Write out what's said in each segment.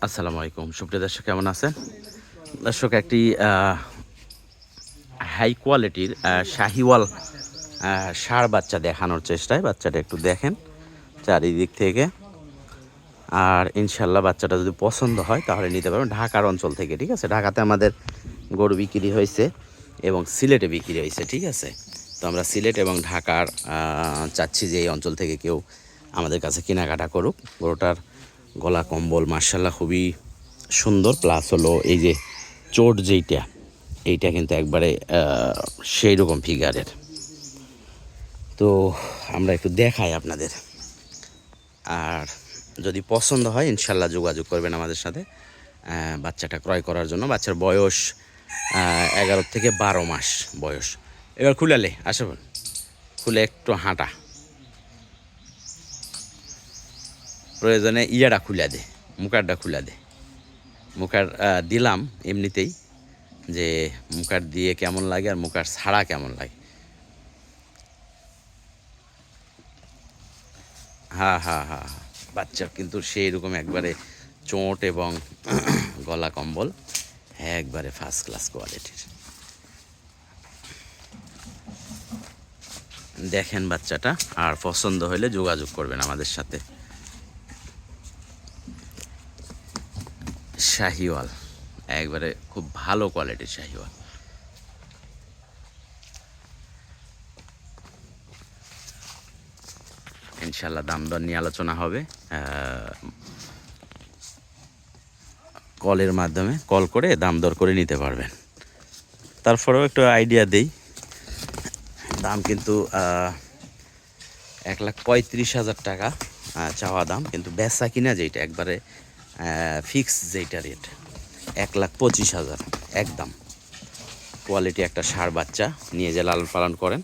আসসালামু আলাইকুম সুপ্রিয় দর্শক, কেমন আছেন? দর্শক, একটি হাই কোয়ালিটির শাহিওয়াল ষাঁড় বাচ্চা দেখানোর চেষ্টায়। বাচ্চাটা একটু দেখেন চারিদিক থেকে, আর ইনশাল্লাহ বাচ্চাটা যদি পছন্দ হয় তাহলে নিতে পারবেন ঢাকার অঞ্চল থেকে। ঠিক আছে, ঢাকাতে আমাদের গরু বিক্রি হয়েছে এবং সিলেটে বিক্রি হয়েছে। ঠিক আছে, তো আমরা সিলেট এবং ঢাকার চাচ্ছি যে এই অঞ্চল থেকে কেউ আমাদের কাছে কেনাকাটা করুক। গরুটার গলা কম্বল মার্শাল্লাহ খুবই সুন্দর, প্লাস হলো এই যে চোট এইটা কিন্তু একবারে সেই রকম ফিগারের। তো আমরা একটু দেখাই আপনাদের, আর যদি পছন্দ হয় ইনশাল্লাহ যোগাযোগ করবেন আমাদের সাথে বাচ্চাটা ক্রয় করার জন্য। বাচ্চার বয়স 11 থেকে 12 মাস বয়স। এবার খুলালে আসবেন, খুলে একটু হাঁটা, প্রয়োজনে ইয়াটা খুলে দে, মুখারটা খুলে দে। মুখার দিলাম এমনিতেই, যে মুখার দিয়ে কেমন লাগে আর মুখার ছাড়া কেমন লাগে। হ্যাঁ হ্যাঁ হ্যাঁ হ্যাঁ, বাচ্চার কিন্তু সেই রকম একবারে চোট এবং গলা কম্বল একবারে ফার্স্ট ক্লাস কোয়ালিটির। দেখেন বাচ্চাটা, আর পছন্দ হলে যোগাযোগ করবেন আমাদের সাথে। শাহিওয়াল, একবারে খুব ভালো কোয়ালিটির শাহিওয়াল। ইনশাল্লাহ দাম দর নিয়ে আলোচনা হবে কলের মাধ্যমে, কল করে দাম দর করে নিতে পারবেন। তারপরেও একটু আইডিয়া দেই, দাম কিন্তু 1,35,000 টাকা চাওয়া দাম, কিন্তু বেচা কিনা যেটা একবারে ফিক্স যেটা রেট 1,25,000 একদম। কোয়ালিটি একটা ষাঁড় বাচ্চা নিয়ে যে লালন পালন করেন,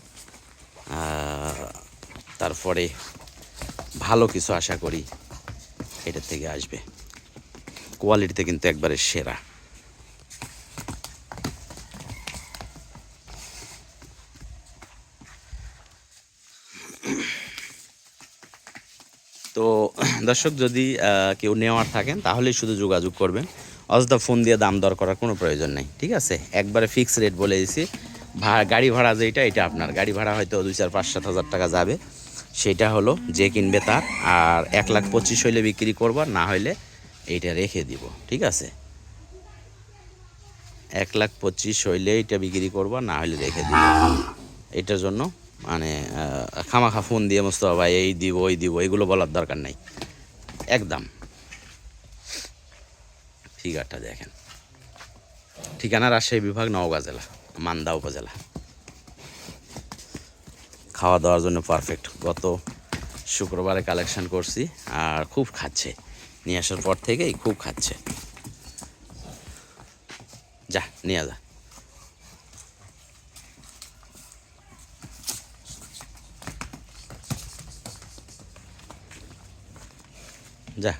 তারপরে ভালো কিছু আশা করি এটার থেকে আসবে। কোয়ালিটিতে কিন্তু একবারে সেরা। তো দর্শক, যদি কেউ নেওয়ার থাকেন তাহলে শুধু যোগাযোগ করবেন, অযথা ফোন দিয়ে দাম দর করার কোনো প্রয়োজন নেই। ঠিক আছে, একবারে ফিক্স রেট বলে দিছি। গাড়ি ভাড়া যেটা, এটা আপনার গাড়ি ভাড়া হয়তো 2,000-5,000 টাকা যাবে, সেটা হলো যে কিনবে তার। আর 1,25,000 হইলে বিক্রি করবো, না হইলে এইটা রেখে দিব। ঠিক আছে, 1,25,000 হইলে এটা বিক্রি করবো, না হলে রেখে দিব। এটার জন্য মানে খামাখা ফোন দিয়ে মোস্তফা ভাই এই দিব ওই দিব এগুলো বলার দরকার নাই। একদম ফিগারটা দেখেন। ঠিকানা রাজশাহী বিভাগ, নওগাঁ জেলা, মান্দা উপজেলা। খাওয়া দাওয়ার জন্য পারফেক্ট। গত শুক্রবারে কালেকশন করছি, আর খুব খাচ্ছে, নিয়ে আসার পর থেকেই খুব খাচ্ছে। যা নিয়ে যা, যা।